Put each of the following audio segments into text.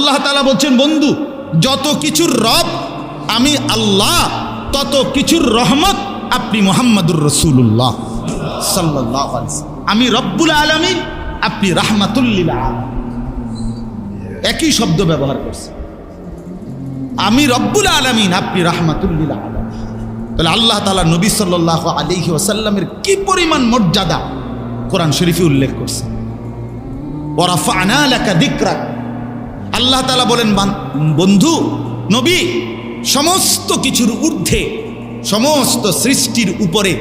আল্লাহ তাআলা বলছেন, বন্ধু যত কিছুর রব আমি আল্লাহ, তত কিছুর রহমত আপনি মুহাম্মাদুর রাসূলুল্লাহ সাল্লাল্লাহু আলাইহি ওয়াসাল্লাম। আমি রব্বুল আলামিন, আপনি রাহমাতুল লিল আলামিন। একই শব্দ ব্যবহার করছে, আমি রব্বুল আলামিন, আপনি রাহমাতুল লিল আলামিন। তাহলে আল্লাহ তাআলা নবী সাল্লাল্লাহু আলাইহি ওয়াসাল্লামের কি পরিমাণ মর্যাদা কোরআন শরীফে উল্লেখ করছে। ওয়া রাফা'না লাকা যিকরাক, আল্লাহ তাআলা বলেন, বন্ধু নবী সমস্ত কিছুর ঊর্ধ্বে, সমস্ত সৃষ্টির উপরে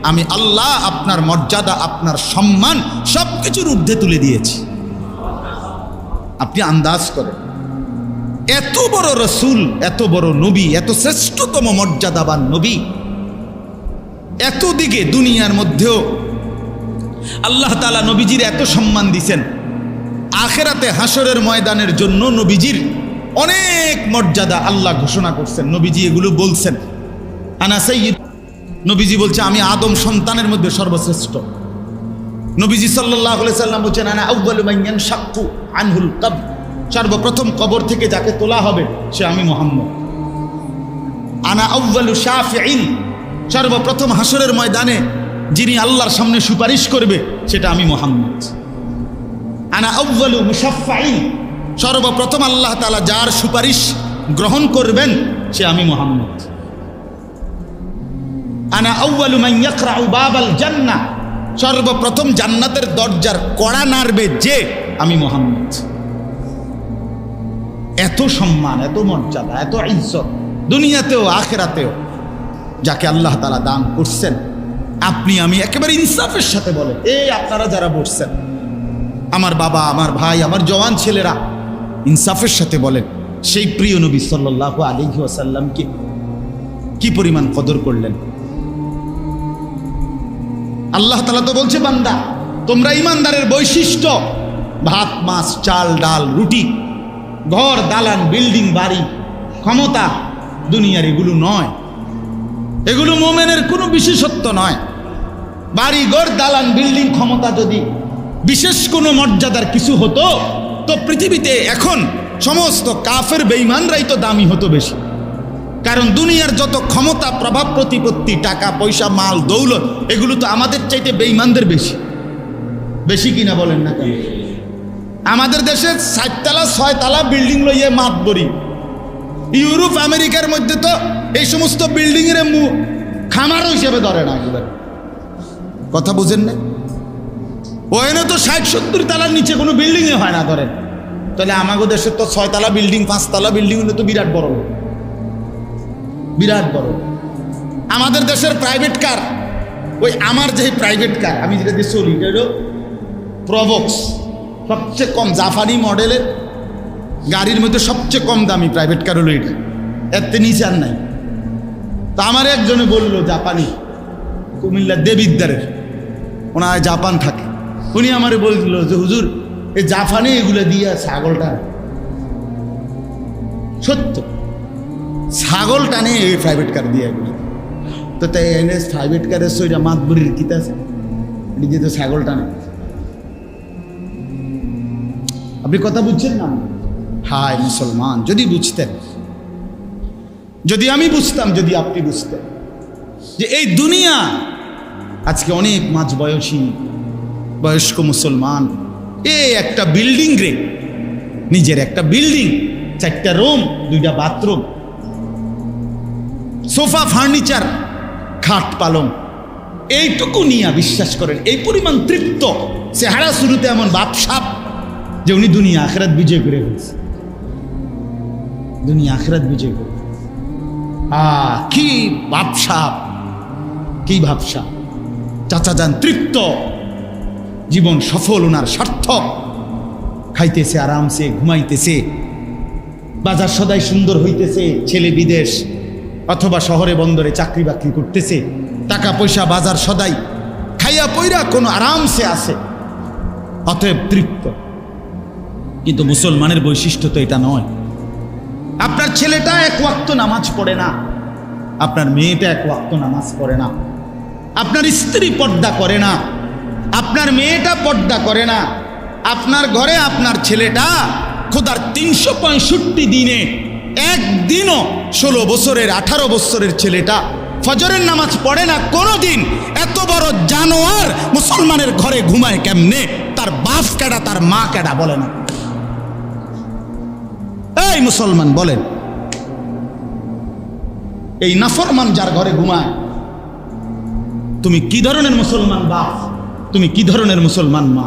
আমি আল্লাহ আপনার মর্যাদা, আপনার সম্মান সব কিছুর ঊর্ধ্বে তুলে দিয়েছি। আপনি আন্দাজ করেন, এত বড় রসুল, এত বড় নবী, এত শ্রেষ্ঠতম মর্যাদাবান নবী, এত দিকে দুনিয়ার মধ্যেও আল্লাহ তাআলা নবীজির এত সম্মান দিছেন। আখিরাতে হাসরের ময়দানের জন্য নবীজির অনেক মর্যাদা আল্লাহ ঘোষণা করছেন। নবীজি এগুলো বলছেন, আনা সাইয়্যিদ, নবীজি বলছে আমি আদম সন্তানের মধ্যে সর্বশ্রেষ্ঠ। নবীজি সাল্লাল্লাহু আলাইহি সাল্লাম বলছেন, আনা আউয়ালু মান ইয়ানশাক্কু আনহুল কবর, সর্বপ্রথম কবর থেকে যাকে তোলা হবে সে আমি মুহাম্মদ। আনা আউয়ালু শাফিঈন, সর্বপ্রথম হাসরের ময়দানে যিনি আল্লাহর সামনে সুপারিশ করবে সেটা আমি মুহাম্মদ। আনা আউয়ালু মুশাফফাঈন, সর্বপ্রথম আল্লাহ তাআলা যার সুপারিশ গ্রহণ করবেন সে আমি মুহাম্মদ। আনা আউয়ালু মান ইয়াকরাউ বাবাল জান্নাহ, সর্বপ্রথম জান্নাতের দরজার কড়া নাড়বে যে আমি মুহাম্মদ। এত সম্মান, এত মর্যাদা, এত ইজ্জত দুনিয়াতেও আখিরাতেও যাকে আল্লাহ তাআলা দান করছেন। আপনি আমি একেবারে ইনসাফের সাথে বলেন, এই আপনারা যারা বসছেন, আমার বাবা, আমার ভাই, আমার জওয়ান ছেলেরা, ইনসাফের সাথে বলেন সেই প্রিয় নবী সাল্লাল্লাহু আলাইহি ওয়াসাল্লামকে কি পরিমাণ কদর করলেন। আল্লাহ তাআলা তো বলছে, বান্দা তোমরা ইমানদারের বৈশিষ্ট্য ভাত, মাছ, চাল, ডাল, রুটি, ঘর, দালান, বিল্ডিং, বাড়ি, ক্ষমতা, দুনিয়ার এগুলো নয়। এগুলো মুমিনের কোনো বিশেষত্ব নয়। বাড়ি, ঘর, দালান, বিল্ডিং, ক্ষমতা যদি বিশেষ কোনো মর্যাদার কিছু হতো তো পৃথিবীতে এখন সমস্ত কাফের বেঈমানরাই তো দামি হতো বেশি। কারণ দুনিয়ার যত ক্ষমতা, প্রভাব, প্রতিপত্তি, টাকা পয়সা, মাল, দৌলত, এগুলো তো আমাদের চাইতে বেঈমানদের বেশি। বেশি কিনা বলেন না কেন? আমাদের দেশে 7 তলা 6 তলা বিল্ডিং লইয়ে মাত বরি। ইউরোপ আমেরিকার মধ্যে তো এই সমস্ত বিল্ডিং এর খামার হিসেবে ধরে না। একেবারে কথা বুঝেন না? ওখানে তো 60-70 তলার নিচে কোনো বিল্ডিং এ হয় না ধরেন। তাহলে আমাদের দেশে তো 6 তলা বিল্ডিং, 5 তলা বিল্ডিং হলে তো বিরাট বড়, বিরাট বড়। আমাদের দেশের প্রাইভেট কার, ওই আমার যে প্রাইভেট কার আমি যেটা দিয়ে চলি, এটা হলো প্রভক্স, সবচেয়ে কম জাপানি মডেলের গাড়ির মধ্যে সবচেয়ে কম দামি প্রাইভেট কার হলো এটা, এতে নিচে আর নাই। তা আমার একজনে বললো, জাপানি, কুমিল্লার দেবিদ্দারের, ওনার জাপান থাকে, উনি আমারে বলছিল যে হুজুর এই জাপানে এগুলো দিয়ে ছাগলটা, সত্য ছাগল টানে এই প্রাইভেট কার দিয়ে এগুলো। তো তাই এনে প্রাইভেট কারের সইটা মাতবুরির কিতা আছে, এটি দিয়ে তো ছাগল টানে। আপনি কথা বুঝছেন না? হায় মুসলমান, যদি বুঝতেন, যদি আমি বুঝতাম, যদি আপনি বুঝতেন যে এই দুনিয়া আজকে অনেক মাঝ বয়সী বয়স্ক মুসলমান এই একটা বিল্ডিং রে, নিজের একটা বিল্ডিং, 4টা রুম, 2টা বাথরুম, সোফা, ফার্নিচার, খাট, পালং, এইটুকু নিয়ে বিশ্বাস করেন এই পরিমাণ তৃপ্ত চেহারা, শুরুতে এমন বাপসাপ যে উনি দুনিয়া আখিরাত বিজয় করে ফেলছে। দুনিয়া আখিরাত বিজয় করে, কি বাপসাপ, কি ভাবসাপ। চাচা যান তৃপ্ত, জীবন সফল, ওনার সার্থক, খাইতেছে আরামসে, ঘুমাইতেছে, বাজার সদাই সুন্দর হইতেছে, ছেলে বিদেশ অথবা শহরে বন্দরে চাকরি বাকরি করতেছে, টাকা পয়সা বাজার সদাই, খাইয়া পয়রা কোনো আরামসে আছে, অতএব তৃপ্ত। কিন্তু মুসলমানের বৈশিষ্ট্য তো এটা নয়। আপনার ছেলেটা 1 ওয়াক্ত নামাজ পড়ে না, আপনার মেয়েটা 1 ওয়াক্ত নামাজ পড়ে না, আপনার স্ত্রী পর্দা করে না, আপনার মেয়েটা পর্দা করে না, আপনার ঘরে আপনার ছেলেটা খোদার 365 দিনে একদিনও 16 বছরের 18 বছরের ছেলেটা ফজরের নামাজ পড়ে না কোনো দিন। এত বড় জানোয়ার মুসলমানের ঘরে ঘুমায় কেমনে? তার বাপ কেডা, তার মা কেডা বলে না? এই মুসলমান বলেন, এই নাফরমান যার ঘরে ঘুমায়, তুমি কি ধরনের মুসলমান বাপ? তুমি কি ধরনের মুসলমান মা?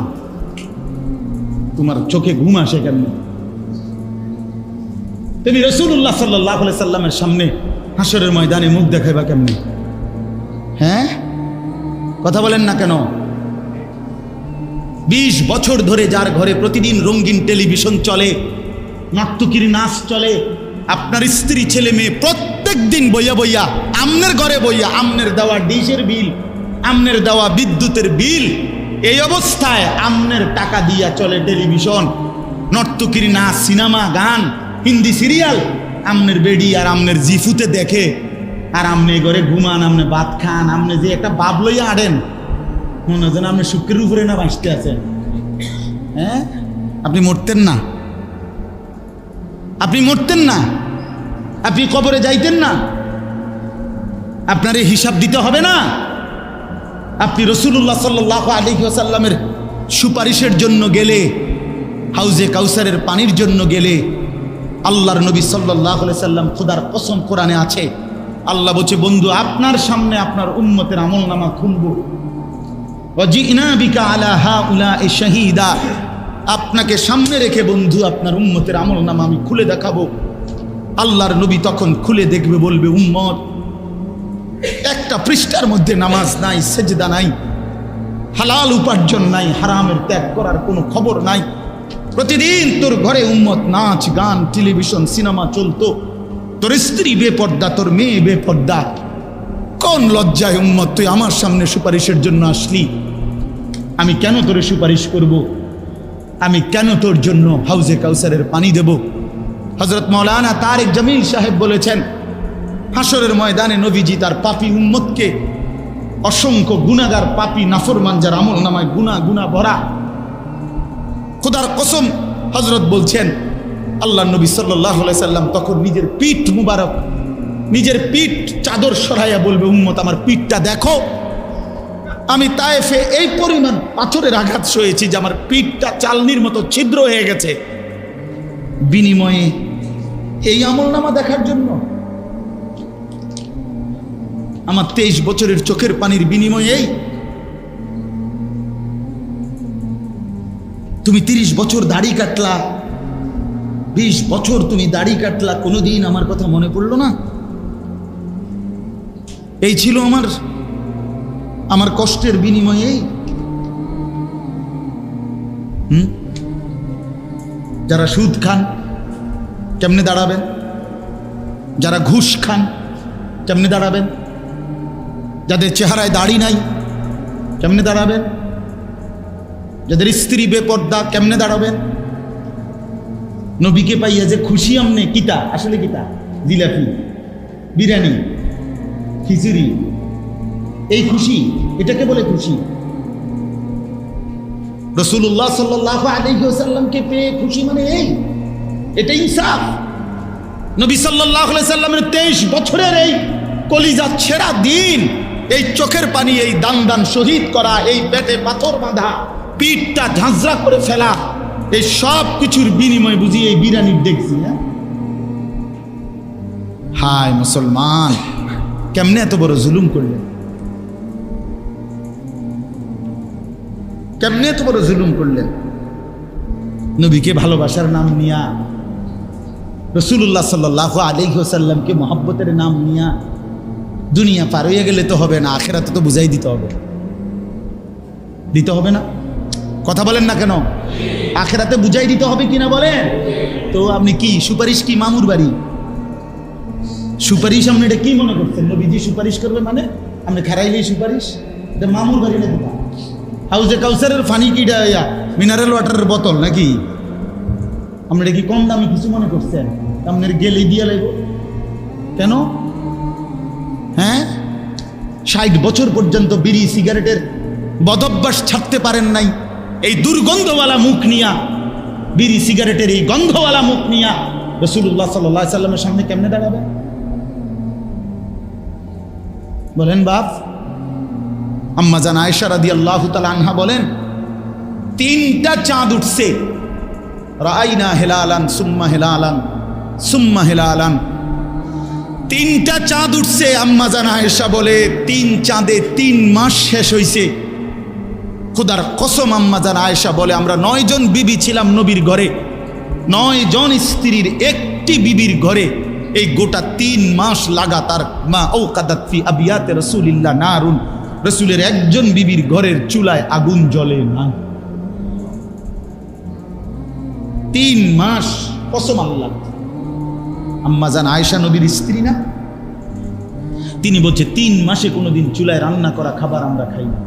তোমার চোখে ঘুম আসে কেমনে? তুমি রাসূলুল্লাহ সাল্লাল্লাহু আলাইহি সাল্লামের সামনে হাসরের ময়দানে মুখ দেখাইবা কেমনে? হ্যাঁ, কথা বলেন না কেন? 20 বছর ধরে যার ঘরে প্রতিদিন রঙিন টেলিভিশন চলে, নর্তকীর নাচ চলে, আপনার স্ত্রী ছেলে মেয়ে প্রত্যেক দিন বইয়া বইয়া আমনের ঘরে বইয়া আমনের দেওয়া ডিশের বিল, আমনের দেওয়া বিদ্যুতের বিল, এই অবস্থায় আমনের টাকা দিয়া চলে টেলিভিশন, নর্তকীর নাচ, সিনেমা, গান, হিন্দি সিরিয়াল, আমনের বেডি আর আমনের জিফুতে দেখে, আর আমনে ঘরে ঘুমান, আমনে ভাত খান, আমনে যে একটা বাপ লইয়া আড়েন, মনে হয় যেন আপনি শুক্রের উপরে না বাঁচতে আছেন। হ্যাঁ, আপনি মরতেন না, আপনি মরতেন না, আপনি কবরে যাইতেন না, আপনার এই হিসাব দিতে হবে না? আপনি রাসূলুল্লাহ সাল্লাল্লাহু আলাইহি ওয়াসাল্লামের সুপারিশের জন্য গেলে, হাউজে কাউসারের পানির জন্য গেলে, আল্লাহর নবী সাল্লাল্লাহু আলাইহি সাল্লাম, খোদার কসম কোরআনে আছে, আল্লাহ বলছে, বন্ধু আপনার সামনে আপনার উম্মতের আমলনামা খুলবো, ওয়াজিনা বিকা আলা হাউলাই শাহীদা, আপনাকে সামনে রেখে বন্ধু আপনার উম্মতের আমলনামা আমি খুলে দেখাবো। আল্লাহর নবী তখন খুলে দেখবে, বলবে, উম্মত, একটা পৃষ্ঠার মধ্যে নামাজ নাই, সেজদা নাই, হালাল উপার্জন নাই, হারামের ত্যাগ করার কোনো খবর নাই। প্রতিদিন তোর ঘরে উম্মত নাচ গান টেলিভিশন সিনেমা চলতো, তোর স্ত্রী বেপর্দা, তোর মেয়ে বেপর্দা, কোন লজ্জায় উম্মত তুই আমার সামনে সুপারিশের জন্য আসলি? আমি কেন তোরে সুপারিশ করব? আমি কেন তোর জন্য হাউজে কাউসারের পানি দেব? হযরত মাওলানা তারেক জামিল সাহেব বলেছেন, হাসরের ময়দানে নবীজি তার পাপী উম্মতকে, অসংখ্য গুনাহগার পাপী নাফরমান যার আমল নামায় গুনাহ গুনাহ ভরা, খোদার কসম হযরত বলছেন, আল্লাহ নবী সাল্লাল্লাহু আলাইহি সাল্লাম তখন নিজের পিঠ মুবারক, নিজের পিঠ চাদর সরাইয়া বলবে, উম্মত আমার পিঠটা দেখো, আমি তায়েফে এই পরিমাণ পাথরের আঘাত সয়েছি যে আমার পিঠটা চালনির মতো ছিদ্র হয়ে গেছে, বিনিময়ে এই আমলনামা দেখার জন্য আমার 23 বছরের চোখের পানির বিনিময়ে এই তুমি 30 বছর দাড়ি কাটলা, 20 বছর তুমি দাড়ি কাটলা, কোনোদিন আমার কথা মনে পড়লো না? এই ছিল আমার কষ্টের বিনিময়ে। যারা সুদ খান কেমনে দাঁড়াবেন? যারা ঘুষ খান কেমনে দাঁড়াবেন? যাদের চেহারায় দাড়ি নাই কেমনে দাঁড়াবেন? যাদের স্ত্রী বেপর্দা কেমনে দাঁড়াবেন? নবীকে পাইয়া যে খুশি আমনে, কিতা আসলে কিতা? জিলাপি, বিরিয়ানি, খিচুড়ি, এই খুশি, এটাকে বলে খুশি? রাসূলুল্লাহ সাল্লাল্লাহু আলাইহি ওয়াসাল্লামকে পেয়ে খুশি মানে এটা ইনসাফ? নবী সাল্লাল্লাহু আলাইহি সাল্লামের 23 বছরের এই কলিজা ছেঁড়া দিন, এই চোখের পানি, এই দান দান শহীদ করা, এই পেটে পাথর বাঁধা, পিঠটা ঝাঁঝরা করে ফেলা, এই সব কিছুর বিনিময় বুঝি এই বিরিয়ানির দেখছি। হায় মুসলমান, কেমনে এত বড় জুলুম করলেন? কেমনে এত বড় জুলুম করলেন? নবীকে ভালোবাসার নাম নিয়া, রাসূলুল্লাহ সাল্লাল্লাহু আলাইহি ওয়াসাল্লামকে মহব্বতের নাম নিয়া দুনিয়া পার হয়ে গেলে তো হবে না, আখিরাতে তো বুঝাই দিতে হবে। দিতে হবে না? কথা বলেন না কেন? আখিরাতে বুঝাই দিতে হবে কিনা বলেন তো? আপনি কি সুপারিশ কি মামুর বাড়ি? সুপারিশ আপনি এটা কি মনে করছেন? নবীজি সুপারিশ করবে মানে আপনি খারাইলেই সুপারিশ? এটা মামুর বাড়ি না দিতা? হাউজে কাউসারের ফানি কিটা মিনারেল ওয়াটারের বোতল নাকি? আপনারা কি কম দামি কিছু মনে করছেন? আপনার গেলে দিয়ে লাগবে কেন? হ্যাঁ, 60 বছর পর্যন্ত বিড়ি সিগারেটের বদভ্যাস ছাড়তে পারেন নাই, এই দুর্গন্ধওয়ালা মুখ নিয়া বিড়ি সিগারেটের এই গন্ধওয়ালা মুখ নিয়া রাসূলুল্লাহ সাল্লাল্লাহু আলাইহি সাল্লামের সামনে কেমনে দাঁড়াবে? বলেন বাপ। আম্মা জান আয়েশা রাদিয়াল্লাহু তাআলা আনহা বলেন, 3টা চাঁদ উঠছে। রাআইনা হিলালান সুম্মা হিলালান সুম্মা হিলালান। 3টা চাঁদ উঠছে। আম্মা জান আয়েশা বলে 3 চাঁদে 3 মাস শেষ হইছে। খোদার কসম, আম্মা জান আয়েশা বলে আমরা 9 জন বিবি ছিলাম নবীর ঘরে। 9 জন স্ত্রীর একটি বিবির ঘরে এই গোটা 3 মাস লাগাতার মা আওকাদাত ফি আবিয়াতে রাসূলিল্লাহ নারুন, রাসূলের একজন বিবির ঘরের চুলায় আগুন জ্বলে না। 3 মাস, কসম আল্লাহ। আম্মা জান আয়েশা নবীর স্ত্রী না? তিনি বলছে 3 মাসে কোনোদিন চুলায় রান্না করা খাবার আমরা খাই না।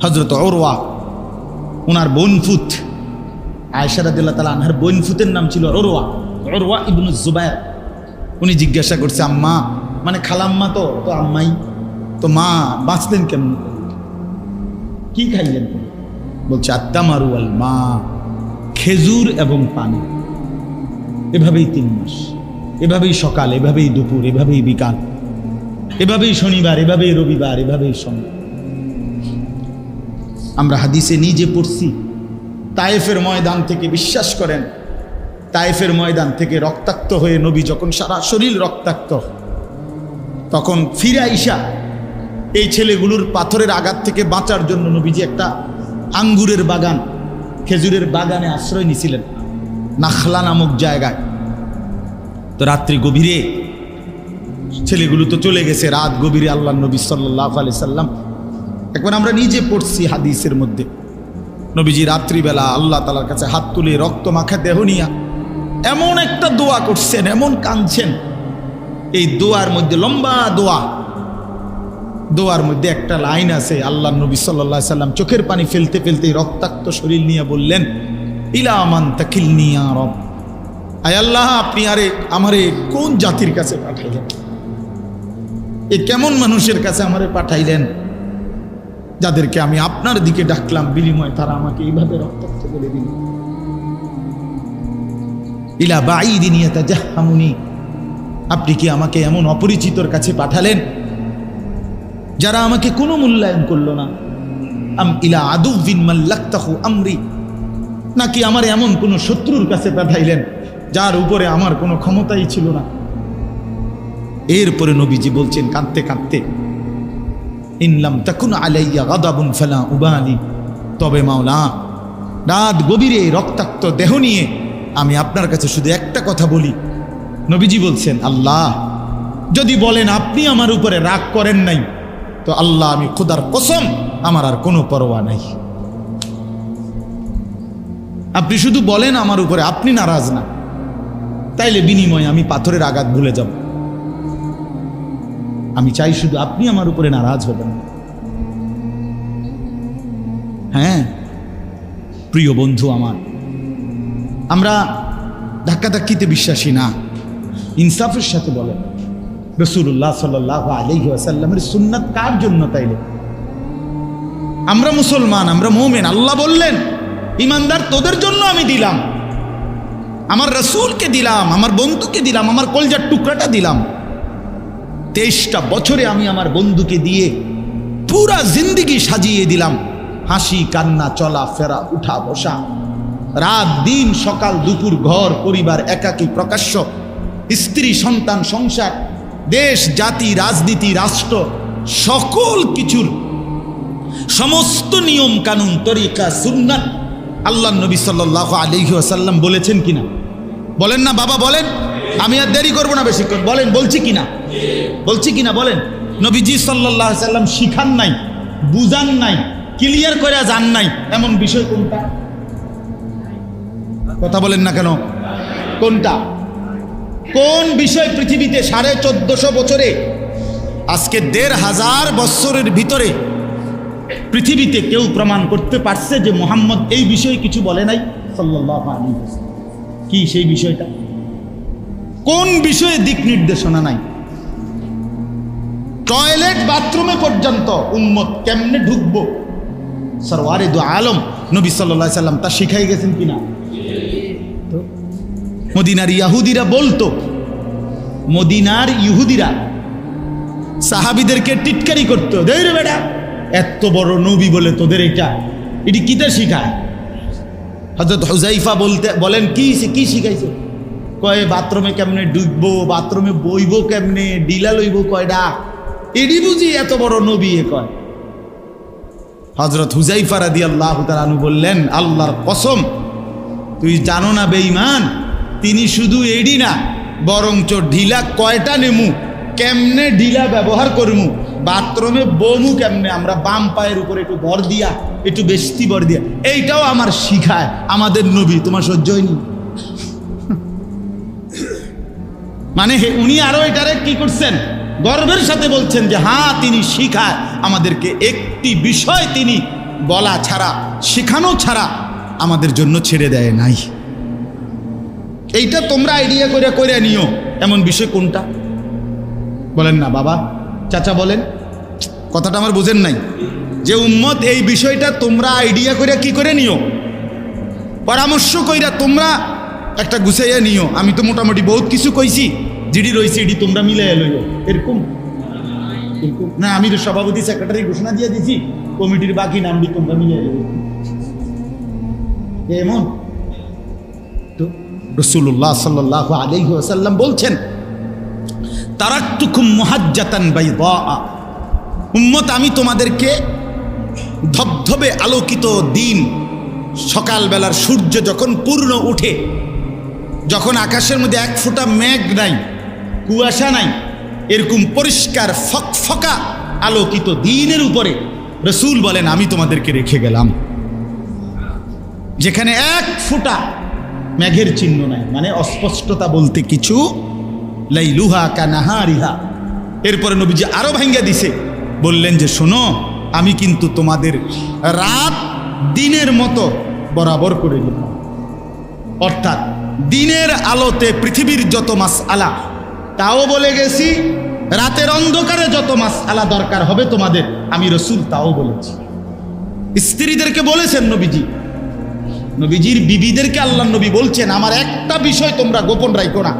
হযরত উরওয়া, ওনার বোনফুত, আয়েশা রাদিয়াল্লাহু তাআলা আনহার বোনফুতের নাম ছিল উরওয়া, উরওয়া ইবনে জুবায়ের। উনি জিজ্ঞাসা করছে, আম্মা মানে খালাম্মা তো আম্মাই তো, মা বাঁচলেন কেমন, কি খাইলেন? বলছে আত্তামারু আল মা, খেজুর এবং পানি। এভাবেই 3 মাস, এভাবেই সকাল, এভাবেই দুপুর, এভাবেই বিকাল, এভাবেই শনিবার, এভাবেই রবিবার, এভাবেই সোমবার। আমরা হাদিসে নিজে পড়ছি, তায়েফের ময়দান থেকে, বিশ্বাস করেন, তায়েফের ময়দান থেকে রক্তাক্ত হয়ে নবী যখন সারা শরীর রক্তাক্ত, তখন ফিরে আইসা এই ছেলেগুলোর পাথরের আঘাত থেকে বাঁচার জন্য নবীজি একটা আঙ্গুরের বাগান, খেজুরের বাগানে আশ্রয় নিয়েছিলেন, নাখলা নামক জায়গায়। তো রাত্রি গভীরে, ছেলেগুলো তো চলে গেছে, রাত গভীরে আল্লাহ নবী সাল্লাল্লাহু আলাইহি সাল্লাম, একবার আমরা নিজে পড়ছি হাদিসের মধ্যে, নবীজি রাত্রিবেলা আল্লাহ তাআলার কাছে হাত তুলে রক্ত মাখা দেহ নিয়া এমন একটা দোয়া করছেন, এমন কাঁদছেন। এই দোয়ার মধ্যে, লম্বা দোয়া, দোয়ার মধ্যে একটা লাইন আছে, আল্লাহ নবী সাল্লাল্লাহু আলাইহি সাল্লাম চোখের পানি ফেলতে ফেলতে রক্তাক্ত শরীর নিয়ে বললেন, ইলা মান তাকিলনি ইয়া রব, আয় আল্লাহ আপনি আমারে কোন জাতির কাছে পাঠাইলেন, এ কেমন মানুষের কাছে আমারে পাঠাইলেন, যাদেরকে আমি আপনার দিকে ডাকলাম, বিনিময়ে তারা আমাকে এইভাবে রক্তাক্ত করে দিল। ইলা বাঈদিন ইয়াতাজাহামুনি, আপনি কি আমাকে এমন অপরিচিতর কাছে পাঠালেন যারা আমাকে কোনো মূল্যায়ন করলো না? আম ইলা আদুউন মাল্লাকতাহু আমরি, নাকি আমার এমন কোন শত্রুর কাছে পাঠাইলেন যার উপরে আমার কোনো ক্ষমতাই ছিল না? এরপরে নবীজি বলছেন কাঁদতে কাঁদতে, ইনলাম তাকুন আলাইয়া গাদাবুন ফালা উবালি, তবে মাওলা রাত গভীরে রক্তাক্ত দেহ নিয়ে আমি আপনার কাছে শুধু একটা কথা বলি। নবীজি বলছেন, আল্লাহ যদি বলেন আপনি আমার উপরে রাগ করেন নাই, তো আল্লাহ আমি খোদার কসম আমার আর কোনো পরোয়া নাই। আপনি শুধু বলেন আমার উপরে আপনি নারাজ না, তাইলে বিনিময়ে আমি পাথরের আঘাত ভুলে যাব। আমি চাই শুধু আপনি আমার উপরে নারাজ হবেন। হ্যাঁ প্রিয় বন্ধু আমার, আমরা ধাক্কাধাক্কিতে বিশ্বাসী না, ইনসাফের সাথে বলেন। রাসূলুল্লাহ সাল্লাল্লাহু আলাইহি ওয়াসাল্লামের সুন্নাত কার জন্য? তাইলে আমরা মুসলমান, আমরা মুমিন, আল্লাহ বললেন ইমানদার তোদের জন্য আমি দিলাম, আমার রাসূলকে দিলাম, আমার বন্ধুকে দিলাম, আমার কলজার টুকরাটা দিলাম। 23টা বছরে আমি আমার বন্ধুকে দিয়ে পুরা জিন্দেগি সাজিয়ে দিলাম, হাসি কান্না, চলা ফেরা, উঠা বসা, রাত দিন, সকাল দুপুর, ঘর পরিবার, একাকী প্রকাশ্য, স্ত্রী সন্তান, সংসার, দেশ জাতি, রাজনীতি, রাষ্ট্র, সকল কিছুর সমস্ত নিয়ম কানুন, তরিকা, সুন্নাত আল্লাহ নবী সাল্লাল্লাহু আলাইহি ওয়াসাল্লাম বলেছেন কিনা? বলেন না বাবা, বলেন। আমি আর দেরি করবো না বেশিক্ষণ, বলেন বলছি কিনা, বলছি কিনা বলেন। নবীজি সাল্লাল্লাহু আলাইহি ওয়াসাল্লাম শিখান নাই, বুঝান নাই, ক্লিয়ার করে জান নাই এমন বিষয় কোনটা? কথা বলেন না কেন, কোনটা? কোন বিষয় পৃথিবীতে 1450 বছরে, আজকে 1500 বছরের ভিতরে পৃথিবীতে কেউ প্রমাণ করতে পারছে যে মুহাম্মদ এই বিষয়ে কিছু বলে নাই সাল্লাল্লাহু আলাইহি ওয়াসাল্লাম? কি সেই বিষয়টা? কোন বিষয়ে দিক নির্দেশনা নাই? টয়লেট বাথরুমে পর্যন্ত উম্মত কেমনে ঢুকবো, সরওয়ারে দু আলম নবী সাল্লাল্লাহু আলাইহি সাল্লাম তা শিখাই গেছেন কিনা? মদিনার ইহুদিরা বলতো, মদিনার ইহুদিরা সাহাবীদেরকে টিটকারি করতো, দেই রে বেটা, এত বড় নবী বলে তোদের এটি কিতা শিখায়? হযরত হুযাইফা বলেন কি শিখাইছে? কয় বাথরুমে কেমনে ডুববো, বাথরুমে বইবো কেমনে, ডিলা লইব কয়ডা, এডি বুঝি এত বড় নবী? কয় হযরত হুযাইফা রাদিয়াল্লাহু তাআলা আনহু বললেন, আল্লাহর কসম, তুই জানো না বেঈমান, তিনি শুধু এডি না, বরঞ্চ ঢিলা কয়টা নেমু, কেমনে ঢিলা ব্যবহার করমু, বাথরুমে বমু কেমনে, আমরা বাম পায়ের উপরে একটু ভর দিয়া, একটু বেশি ভর দিয়া, এইটাও আমার শিখায় আমাদের নবী। তোমার সহ্য হয়নি? মানে উনি আরো এটারে কি করছেন, গর্বের সাথে বলছেন যে হ্যাঁ, তিনি শিখায় আমাদেরকে, একটি বিষয় তিনি বলা ছাড়া, শেখানো ছাড়া আমাদের জন্য ছেড়ে দেয় নাই। এইটা তোমরা আইডিয়া করে নিও। এমন বিষয় কোনটা বলেন না বাবা, চাচা বলেন, কথাটা আমার বুঝেন নাই? যে উম্মত এই বিষয়টা তোমরা আইডিয়া করে কি করে নিও, পরামর্শ কইরা তোমরা একটা গুছাইয়া নিও। আমি তো মোটামুটি বহুত কিছু কইছি, জিডি রয়েছে এডি তোমরা মিলাইয়া লইও, এরকম না। আমি তো সভাপতি সেক্রেটারি ঘোষণা দিয়ে দিছি, কমিটির বাকি নামটি তোমরা মিলাইয়া লইও, এমন তো? রাসূলুল্লাহ সাল্লাল্লাহু আলাইহি ওয়াসাল্লাম বলছেন, তারাকতুকুম মুহাজ্জাতান বাইদা, উম্মত আমি তোমাদেরকে ধবধবে আলোকিত দিন, সকালবেলার সূর্য যখন পূর্ণ উঠে, যখন আকাশের মধ্যে এক ফোঁটা মেঘ নাই, কুয়াশা নাই, এরকম পরিষ্কার ফকফকা আলোকিত দিনের উপরে রাসূল বলেন আমি তোমাদেরকে রেখে গেলাম, যেখানে এক ফোঁটা মেঘের চিহ্ন নাই, মানে অস্পষ্টতা বলতে কিছু, লাইলুহা কানাহারিহা। এরপরে নবীজি আরো ভাঙ্গা দিছে, বললেন যে শোনো, আমি কিন্তু তোমাদের রাত দিনের মতো বরাবর করে দিলাম। অর্থাৎ দিনের আলোতে পৃথিবীর যত মাসআলা তাও বলে গেছি, রাতের অন্ধকারে যত মাসআলা দরকার হবে তোমাদের, আমি রাসূল তাও বলেছি। স্ত্রীদেরকে বলেছেন নবীজি, নবীজির বিবিদেরকে আল্লাহ নবী বলছেন, আমার একটা বিষয় তোমরা গোপন রাখো না,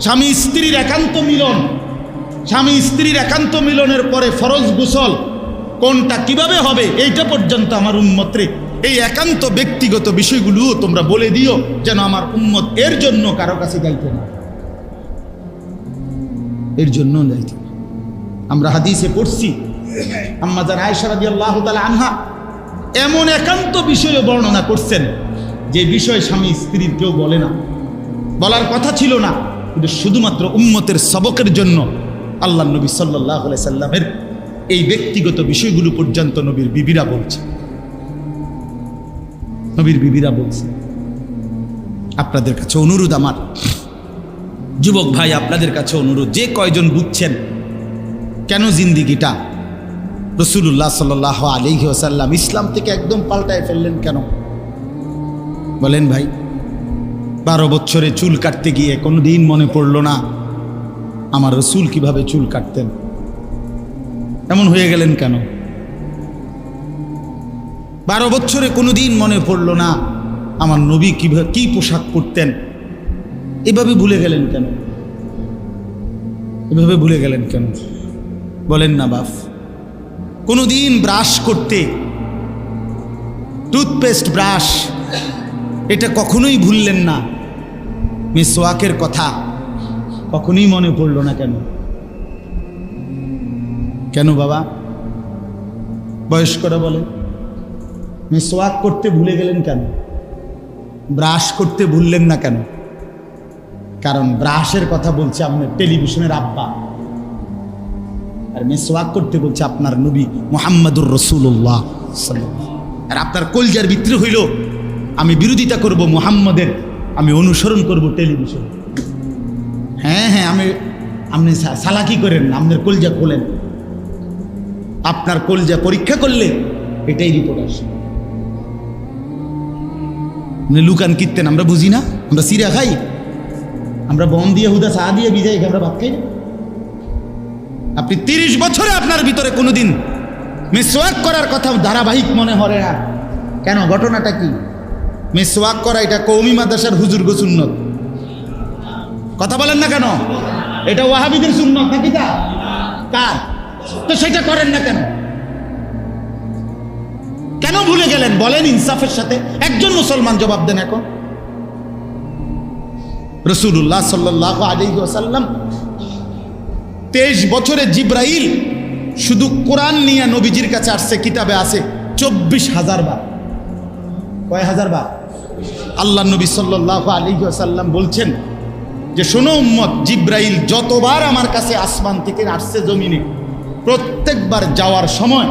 স্বামী স্ত্রীর একান্ত মিলন, স্বামী স্ত্রীর একান্ত মিলনের পরে ফরজ গোসল কোনটা কিভাবে হবে, এইটা পর্যন্ত আমার উম্মতরে এই একান্ত ব্যক্তিগত বিষয়গুলোও তোমরা বলে দিও, যেন আমার উম্মত এর জন্য কারো কাছে যাইতে না, এর জন্য যাইতে না। আমরা হাদিসে পড়ছি, আম্মা জান আয়েশা রাদিয়াল্লাহু তাআলা আনহা এমন একান্ত বিষয়ও বর্ণনা করছেন, যে বিষয় স্বামী স্ত্রীর কেউ বলে না, বলার কথা ছিল না, কিন্তু শুধুমাত্র উম্মতের সবকের জন্য আল্লাহ নবী সাল্লাল্লাহু আলাইহি সাল্লামের এই ব্যক্তিগত বিষয়গুলো পর্যন্ত নবীর বিবিরা বলছে, নবীর বিবিরা বলছে। আপনাদের কাছে অনুরোধ, আমার যুবক ভাই আপনাদের কাছে অনুরোধ, যে কয়জন বুঝছেন কেন জিন্দিগিটা রাসূলুল্লাহ সাল্লাল্লাহু আলাইহি ওয়াসাল্লাম ইসলাম থেকে একদম পাল্টায় ফেললেন কেন বলেন ভাই? 12 বছরে চুল কাটতে গিয়ে কোনোদিন মনে পড়লো না আমার রাসূল কিভাবে চুল কাটতেন? এমন হয়ে গেলেন কেন? 12 বছরে কোনোদিন মনে পড়লো না আমার নবী কিভাবে কি পোশাক পরতেন? এভাবে ভুলে গেলেন কেন? এভাবে ভুলে গেলেন কেন বলেন না বাপ? কোনোদিন ব্রাশ করতে, টুথপেস্ট ব্রাশ, এটা কখনোই ভুললেন না। মিসওয়াকের কথা কখনোই মনে পড়লো না কেন? কেন বাবা? বয়স্করা বলে মিসওয়াক করতে ভুলে গেলেন কেন? ব্রাশ করতে ভুললেন না কেন? কারণ ব্রাশের কথা বলছে আপনার টেলিভিশনের আব্বা, আর মিসওয়াক করতে বলছে আপনার নবী মুহাম্মদুর রাসূলুল্লাহ সাল্লাল্লাহু আলাইহি ওয়াসাল্লাম। আর আপনার কলজার ভিতরে হইল আমি বিরোধিতা করব মুহাম্মদের, আমি অনুসরণ করব টেলিভিশন। হ্যাঁ হ্যাঁ, আপনি সালাকি করেন, আপনার কলজা খোলেন, আপনার কলজা পরীক্ষা করলে এটাই রিপোর্ট আসে। লুকান কীর্তেন আমরা বুঝি না, আমরা সিরা খাই, আমরা বন দিয়ে হুদা চা দিয়ে ভিজাই আমরা ভাত খাই না। আপনি 30 বছরে আপনার ভিতরে কোনোদিন মিসওয়াক করার কথা ধারাবাহিক মনে হয় না, কেন? ঘটনাটা কি? মিসওয়াক করা এটা কওমি মাদ্রাসার হুজুর গো সুন্নত। কথা বলেন না কেন? এটা ওয়াহাবিদের সুন্নত নাকি? তা কার? তো সেটা করেন না কেন? কেন ভুলে গেলেন বলেন ইনসাফের সাথে? একজন মুসলমান জবাব দেন এখন। রাসূলুল্লাহ সাল্লাল্লাহু আলাইহি ওয়াসাল্লাম 23 বছরে জিব্রাইল শুধু কোরআন নিয়ে নবীজির কাছে আসছে, কিতাবে আছে 24,000 বার। কয় হাজার বার? আল্লাহ নবী সাল্লাল্লাহু আলাইহি ওয়াসাল্লাম বলছেন যে শোনো উম্মত, জিব্রাইল যতবার আমার কাছে আসমান থেকে আসছে জমিনে, প্রত্যেকবার যাওয়ার সময়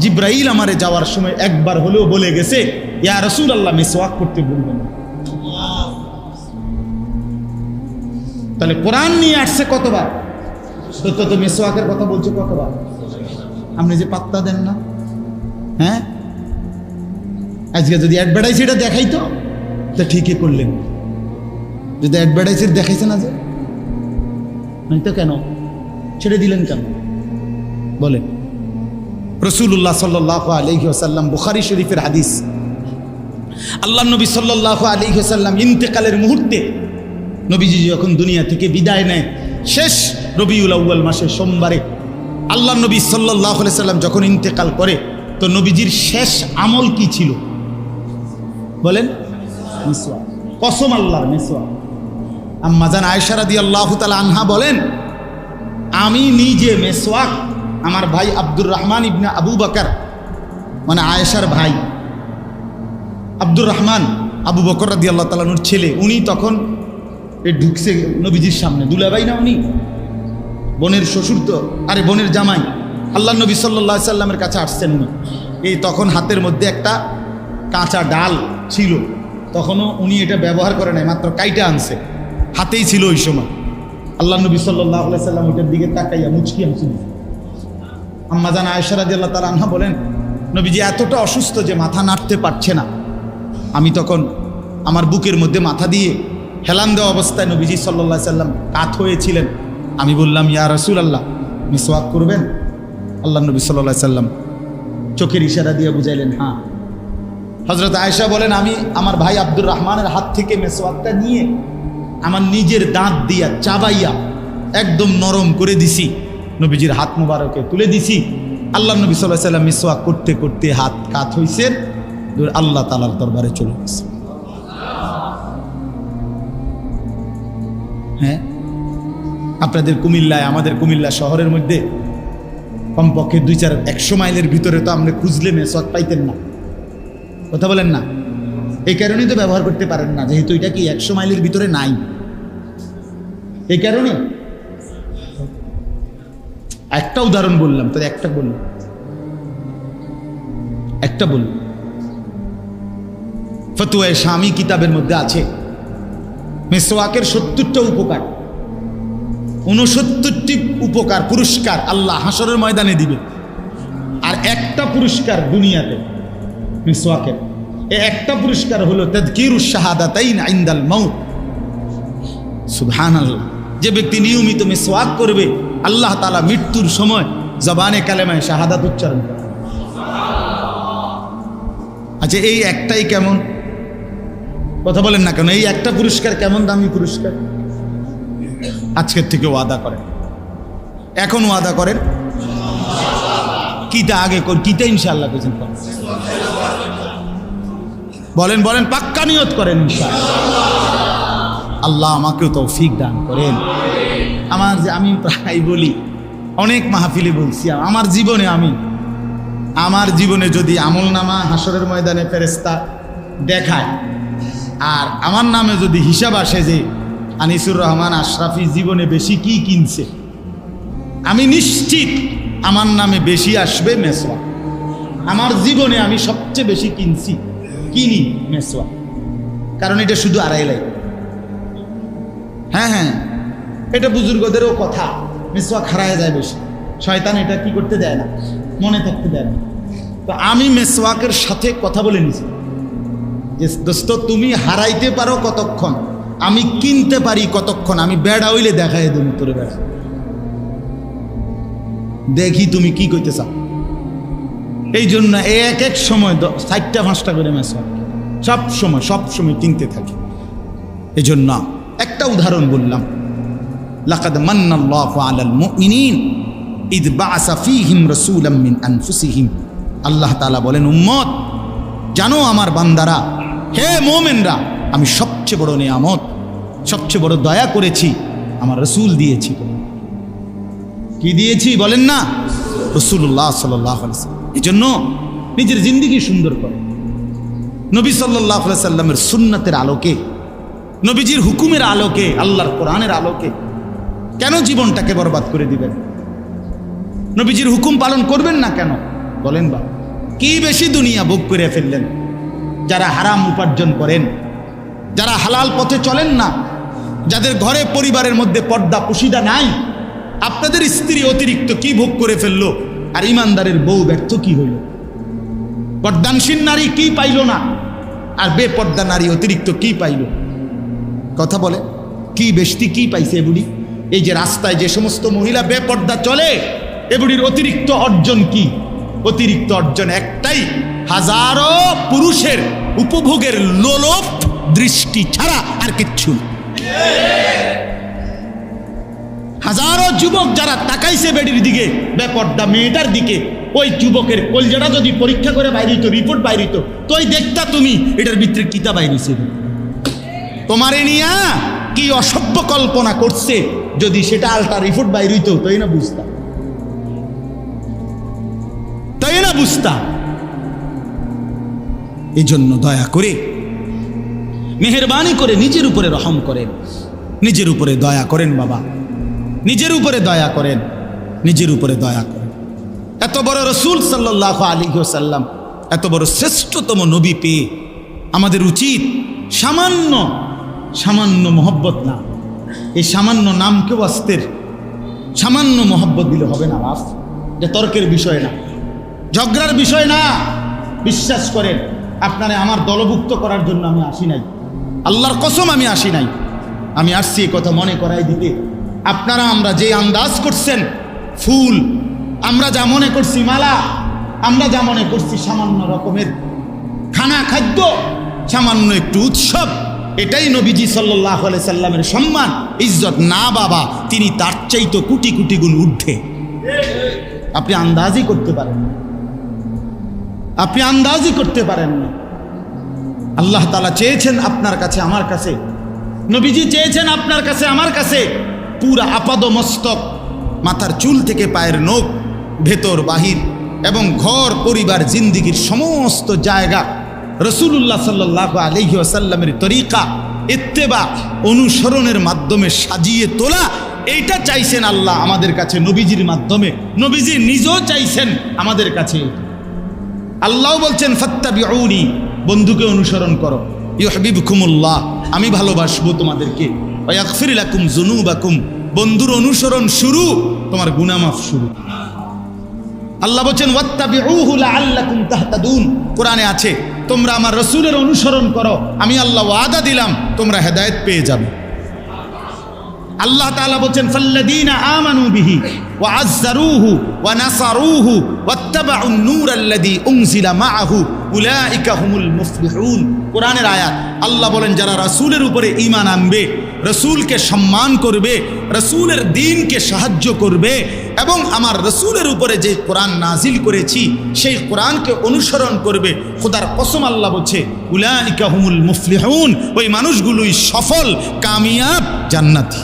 জিব্রাইল আমারে যাওয়ার সময় একবার হলেও বলে গেছে, ইয়া রাসূলুল্লাহ মিসওয়াক করতে বলবেন না। তাহলে কোরআন নিয়ে আসছে কতবার? তো মিসওয়াকের কথা বলছে কতবার? আপনি যে পাত্তা দেন না। হ্যাঁ, আজকে যদি অ্যাডভার্টাইজ এটা দেখাইতো তো ঠিকই করলেন। যদি অ্যাডভার্টাইজের দেখাইছে না যে, নয়তো কেন ছেড়ে দিলেন কেন বলেন? রাসূলুল্লাহ সাল্লাল্লাহু আলাইহি ওয়াসাল্লাম, বুখারী শরীফের হাদিস, আল্লাহ নবী সাল্লাল্লাহু আলাইহি ওয়াসাল্লাম ইন্তেকালের মুহূর্তে নবীজি যখন দুনিয়া থেকে বিদায় নেয়, শেষ রবিউল আউয়াল মাসের সোমবারে আল্লাহ নবী সাল্লাল্লাহু আলাইহি ওয়াসাল্লাম যখন ইন্তেকাল করে, তো নবীজির শেষ আমল কি ছিল বলেন? মিসওয়াক। কসম আল্লাহর, মিসওয়াক। আম্মা জান আয়েশা রাদিয়াল্লাহু তাআলা আনহা বলেন, আমি নিজে মিসওয়াক আমার ভাই আব্দুর রহমান ইবনে আবু বকর, মানে আয়েশার ভাই আব্দুর রহমান আবু বকর রাদিয়াল্লাহু তাআলা আনহুর ছেলে, উনি তখন ঢুকছে নবীজির সামনে। দুলাভাই না উনি, বোনের শ্বশুর তো, আরে বোনের জামাই। আল্লাহ নবী সাল্লাল্লাহু আলাইহি সাল্লামের কাছে আসছেন উনি। এই তখন হাতের মধ্যে একটা কাঁচা ডাল ছিল, তখনও উনি এটা ব্যবহার করে নাই, মাত্র কাইটা আনছে, হাতেই ছিল ওই সময়। আল্লাহ নবী সাল্লাল্লাহু আলাইহি সাল্লাম ওইটার দিকে তাকাইয়া মুচকি হাসি দিলেন। আম্মা জান আয়েশা রাদিয়াল্লাহু তাআলা আনহা বলেন, নবীজি এতটা অসুস্থ যে মাথা নাড়তে পারছে না। আমি তখন আমার বুকের মধ্যে মাথা দিয়ে হেলান দেওয়া অবস্থায় নবীজি সাল্লাল্লাহু আলাইহি সাল্লাম কাত হয়েছিলেন। আমি বললাম, ইয়া রাসূলুল্লাহ মিসওয়াক করবেন? আল্লাহ নবী সাল্লাল্লাহু আলাইহি সাল্লাম চোখের ইশারা দিয়ে বুঝাইলেন হ্যাঁ। হযরত আয়েশা বলেন, আমি আমার ভাই আব্দুর রহমানের হাত থেকে মিসওয়াকটা নিয়ে আমার নিজের দাঁত দিয়া চাবাইয়া একদম নরম করে দিছি, নবীজির হাত মুবারকে তুলে দিছি। আল্লাহ নবী সাল্লাল্লাহু আলাইহি সাল্লাম মিসওয়াক করতে করতে হাত কাত হইছেন, আল্লাহ তাআলার দরবারে চলে গেছে। হ্যাঁ, আপনাদের কুমিল্লায়, আমাদের কুমিল্লা শহরের মধ্যে কমপক্ষে 2-100 মাইলের ভিতরে তো আপনি খুঁজলে মিসওয়াক পাইতেন না। কথা বলেন না? এই কারণেই তো ব্যবহার করতে পারেন না, যেহেতু এটা কি 100 মাইলের ভিতরে নাই। এই কারণে একটা উদাহরণ বললাম, তো একটা বললাম, ফতোয়ায়ে শামী কিতাবের মধ্যে আছে মিসওয়াকের 70টা উপকার, 69টি উপকার পুরস্কার আল্লাহ হাসরের ময়দানে দিবে, আর একটা পুরস্কার দুনিয়াতে মিসওয়াকের। এই একটা পুরস্কার হলো তাযকিরুশ শাহাদাতাইন ইনদাল মাউত। সুবহানাল্লাহ। যে ব্যক্তি নিয়মিত মিসওয়াক করবে, আল্লাহ তাআলা মৃত্যুর সময় জবানে কালেমায়ে শাহাদাত উচ্চারণ করে। আচ্ছা, এই একটাই কেমন? কথা বলেন না কেন? এই একটা পুরস্কার কেমন দামি পুরস্কার? আজকের থেকে ওয়াদা করেন, এখন ওয়াদা করেন। কিটা আগে কর, কিটা ইনশাআল্লাহ করেছেন? বলেন বলেন, পাক্কা নিয়ত করেন ইনশাআল্লাহ। আল্লাহ আমাকেও তৌফিক দান করেন। আমি প্রায় বলি, অনেক মাহফিলে বলছি, আমার জীবনে যদি আমলনামা হাসরের ময়দানে ফেরেশতা দেখায়, আর আমার নামে যদি হিসাব আসে যে আনিসুর রহমান আশরাফি জীবনে বেশি কি কিনছে, আমি নিশ্চিত আমার নামে বেশি আসবে মিসওয়াক। আমার জীবনে আমি সবচেয়ে বেশি কিনি মিসওয়াক, কারণ এটা শুধু আড়াই লাগে। হ্যাঁ, এটা বুজুর্গদেরও কথা, মিসওয়াক হারায় যায় বেশি, শয়তান এটা কি করতে দেয় না, মনে থাকতে দেয় না। তো আমি মিসওয়াকের সাথে কথা বলে নিছি যে দোস্ত, তুমি হারাইতে পারো কতক্ষণ, আমি কিনতে পারি কতক্ষণ। আমি বেড়া হইলে দেখাই দেবো তোরে, বেড়া দেখি তুমি কি কইতে চাও। এই জন্য এক এক সময় 4টা-5টা করে মেসওয়াক সব সময় কিনতে থাকি। এই জন্য একটা উদাহরণ বললাম, লাকাদ মান্নাল্লাহু আলাল মুমিনিন ইদ বাআসা ফীহিম রাসূলাম মিন আনফুসিহিম। আল্লাহ তাআলা বলেন, উম্মত জানো আমার বান্দারা, হে মুমিনরা, আমি সবচেয়ে বড় নিয়ামত, সবচেয়ে বড় দয়া করেছি, আমার রাসূল দিয়েছি। কি দিয়েছি বলেন না? রাসূলুল্লাহ সাল্লাল্লাহু আলাইহি ওয়াসাল্লাম। এই জন্য নিজের জিন্দেগি সুন্দর করে নবী সাল্লাল্লাহু আলাইহি সাল্লামের সুন্নাতের আলোকে, নবীজির হুকুমের আলোকে, আল্লাহর কোরআনের আলোকে কেন জীবনটাকে বরবাদ করে দিবেন? নবীজির হুকুম পালন করবেন না কেন বলেন? বা কি বেশি দুনিয়া ভোগ করে ফেললেন? যারা হারাম উপার্জন করেন, যারা হালাল পথে চলেন না, যাদের ঘরে পরিবারের মধ্যে পর্দা পুশিদা নাই, আপনাদের স্ত্রী অতিরিক্ত কি ভোগ করে ফেললো, আর ইমানদারের বউ ব্যর্থ কি হইল? পর্দানশীল নারী কি পাইল না, আর বেপর্দা নারী অতিরিক্ত কি পাইল? কথা বলে কি বেশি কি পাইছে এ বুড়ি? এই যে রাস্তায় যে সমস্ত মহিলা বেপর্দা চলে, এ বুড়ির অতিরিক্ত অর্জন কি? অতিরিক্ত অর্জন একটাই, হাজারো পুরুষের উপভোগের লোলুপ দৃষ্টি ছাড়া আর কিচ্ছু না। হাজারো যুবক যারা তাকাইছে বেডির দিকে, বেপর্দা মেয়েটার দিকে, ওই যুবকের কলজাটা যদি পরীক্ষা করে বাইরিত, রিপোর্ট বাইরিত, তোই দেখতা তুমি এটার ভিতরে কিতা বাইরেছে, তোমারে নিয়া কি অসভ্য কল্পনা করছে, যদি সেটা আলটা রিপোর্ট বাইরিত তাই না বুঝতা, তাই না বুঝতা। এই জন্য দয়া করে, মেহেরবানি করে নিজের উপরে রহম করেন, নিজের উপরে দয়া করেন বাবা, নিজের উপরে দয়া করেন, নিজের উপরে দয়া করেন। এত বড় রাসূল সাল্লাল্লাহু আলাইহি ওয়াসাল্লাম, এত বড় শ্রেষ্ঠতম নবী পেয়ে আমাদের উচিত সামান্য সামান্য মহব্বত না, এই সামান্য নামকে ওয়াস্তের সামান্য মহব্বত দিলে হবে না বাপ। এটা তর্কের বিষয় না, ঝগড়ার বিষয় না। বিশ্বাস করেন, আপনারা আমার দলভুক্ত করার জন্য আমি আসি নাই, আল্লাহর কসম আমি আসি নাই। আমি আসছি এই কথা মনে করাই দিতে। আপনারা আমরা যে আন্দাজ করছেন ফুল, আমরা যা মনে করছি মালা, আমরা যা মনে করছি সামান্য রকমের খানা খাদ্য, সামান্য একটু উৎসব, এটাই নবীজি সাল্লাল্লাহু আলাইহি সাল্লামের সম্মান ইজ্জত না বাবা, তিনি তার চাইতে কোটি কোটি গুণ ঊর্ধ্বে। আপনি আন্দাজই করতে পারেন না, আপনি আন্দাজই করতে পারেন না। আল্লাহ তাআলা চেয়েছেন আপনার কাছে আমার কাছে, নবীজি চেয়েছেন আপনার কাছে আমার কাছে, পুরা আপাদ মস্তক, মাথার চুল থেকে পায়ের নখ, ভেতর বাহির এবং ঘর পরিবার জিন্দিগির সমস্ত জায়গা রাসূলুল্লাহ সাল্লাল্লাহু আলাইহি ওয়াসাল্লামের তরিকা ইত্তেবা অনুসরণের মাধ্যমে সাজিয়ে তোলা, এইটা চাইছেন আল্লাহ আমাদের কাছে নবীজির মাধ্যমে। নবীজি নিজেও চাইছেন আমাদের কাছে। আল্লাহ বলছেন ফাত্তাবিউনি, বন্ধুকে অনুসরণ করো, ইউহিব্বুকুমুল্লাহ, আমি ভালোবাসবো তোমাদেরকে, ওয়া ইয়াগফির লাকুম যুনুবাকুম, বন্ধুর অনুসরণ শুরু, তোমার গুনাহ মাফ শুরু। আল্লাহ বলছেন ওয়াত্তাবিউহু লাআল্লাকুম তাহতাদুন, কোরআনে আছে তোমরা আমার রাসূলের অনুসরণ করো, আমি আল্লাহ ওয়াদা দিলাম তোমরা হেদায়েত পেয়ে যাবে। আল্লাহ তাআলা বলছেন ফাল্লাযীনা আমানু বিহি ওয়া আযযারুহু ওয়া নাসারুহু ওয়াত্তাবাউন নূরাল্লাযী উনজিলা মাআহু উলাইকা হুমুল মুফলিহুন। কোরআনের আয়াত। আল্লাহ বলেন যারা রাসূলের উপরে ঈমান আনবে, রাসূলকে সম্মান করবে, রাসূলের দ্বীনকে সাহায্য করবে এবং আমার রাসূলের উপরে যে কোরআন নাজিল করেছি সেই কোরআনকে অনুসরণ করবে, খোদার কসম আল্লাহ বলছে উলাইকা হুমুল মুফলিহুন, ওই মানুষগুলোই সফল কামিয়াব জান্নাতি।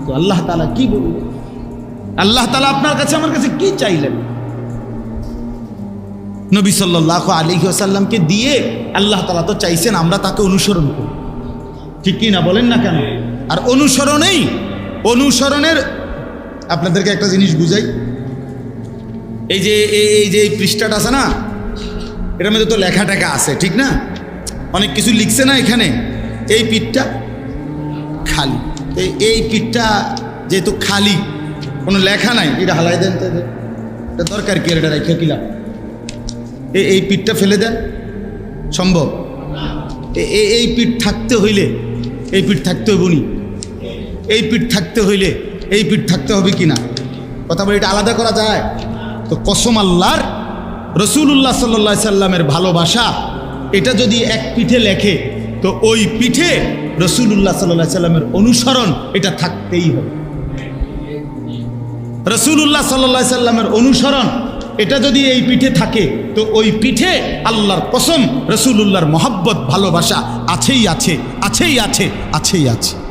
তো আল্লাহ তাআলা কি বললেন? আল্লাহ তাআলা আপনার কাছে আমার কাছে কি চাইলেন? নবী সাল্লাল্লাহু আলাইহি ওয়াসাল্লামকে দিয়ে আল্লাহ তাআলা তো চাইছেন আমরা তাকে অনুসরণ করি, ঠিক কি না বলেন না কেন? আর অনুসরণের আপনাদেরকে একটা জিনিস বুঝাই। এই যে পৃষ্ঠাটা আছে না, এটার মধ্যে তো লেখা টেখা আছে, ঠিক না? অনেক কিছু লিখছে না এখানে। এই পিঠটা খালি, এই পিঠটা যেহেতু খালি, কোনো লেখা নাই, এটা হালাই দেন তো, এটা দরকার কি? এটা রেখে কিলাম, এই পিঠটা ফেলে দেন, সম্ভব? এই পিঠ থাকতে হইলে এই পিঠ থাকতে হইব নি? এই পিঠ থাকতে হইলে এই পিঠ থাকতে হবে কি না? কথা বলি, এটা আলাদা করা যায়? তো কসম আল্লাহর, রসুল্লাহ সাল্লাল্লাহু সাল্লামের ভালোবাসা এটা যদি এক পিঠে লেখে তো ওই পিঠে রসুল্লাহ সাল্লাল্লাহু সাল্লামের অনুসরণ এটা থাকতেই হবে। রসুল্লাহ সাল্লাল্লাহু সাল্লামের অনুসরণ এটা যদি এই পিঠে থাকে তো ওই পিঠে আল্লাহর কসম রসুল্লাহর মহব্বত ভালোবাসা আছেই আছে, আছেই আছে, আছেই আছে।